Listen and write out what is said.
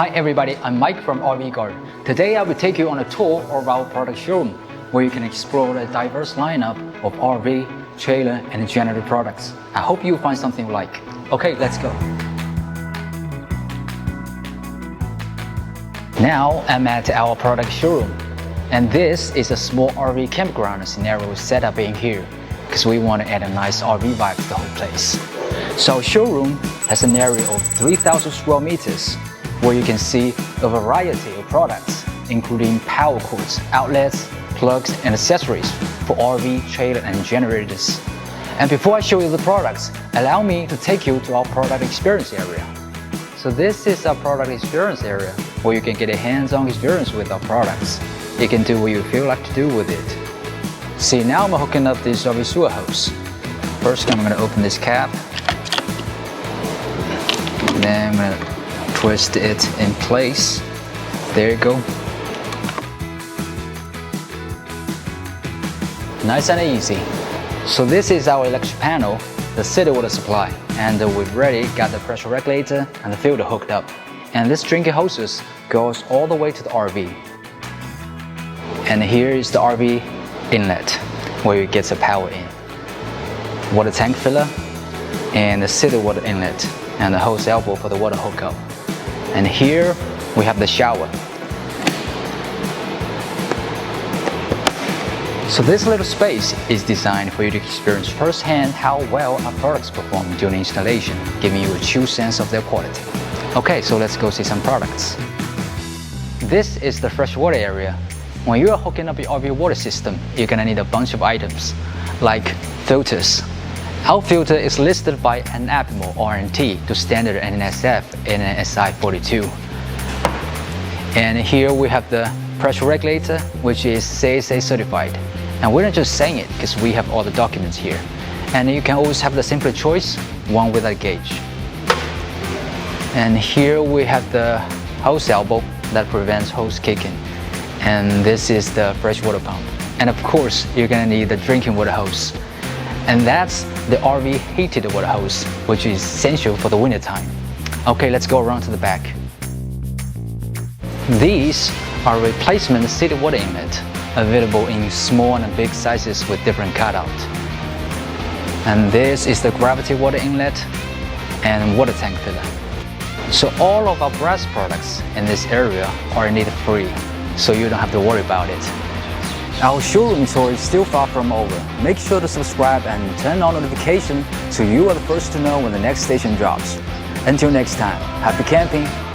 Hi everybody, I'm Mike from RVGUARD. Today I will take you on a tour of our product showroom where you can explore a diverse lineup of RV, trailer and generator products. I hope you find something you like. Okay, let's go. Now I'm at our product showroom, and this is a small RV campground scenario set up in here because we want to add a nice RV vibe to the whole place. So our showroom has an area of 3,000 square meters where you can see a variety of products including power cords, outlets, plugs and accessories for RV, trailer and generators. And before I show you the products, allow me to take you to our product experience area. So this is our product experience area where you can get a hands-on experience with our products. You can do what you feel like to do with it. See, now I'm hooking up this RV sewer hose. First I'm going to open this cap. Then I'm going to twist it in place. There you go. Nice and easy. So this is our electric panel, the city water supply, and we've already got the pressure regulator and the filter hooked up. And this drinking hoses goes all the way to the RV. And here is the RV inlet where it gets the power in. Water tank filler and the city water inlet and the hose elbow for the water hookup. And here we have the shower. So this little space is designed for you to experience firsthand how well our products perform during installation, giving you a true sense of their quality. Okay, so let's go see some products. This is the freshwater area. When you are hooking up your RV water system, you're gonna need a bunch of items like filters. Our filter is listed by an Admiral RNT to standard NSF and an SI42. And here we have the pressure regulator, which is CSA certified. And we're not just saying it because we have all the documents here. And you can always have the simpler choice, one without a gauge. And here we have the hose elbow that prevents hose kicking. And this is the freshwater pump. And of course, you're gonna need the drinking water hose. And that's the RV heated water hose, which is essential for the winter time. Okay, let's go around to the back. These are replacement city water inlet, available in small and big sizes with different cutout. And this is the gravity water inlet and water tank filler. So all of our brass products in this area are need free, so you don't have to worry about it. Our showroom tour is still far from over. Make sure to subscribe and turn on notification so you are the first to know when the next station drops. Until next time, happy camping!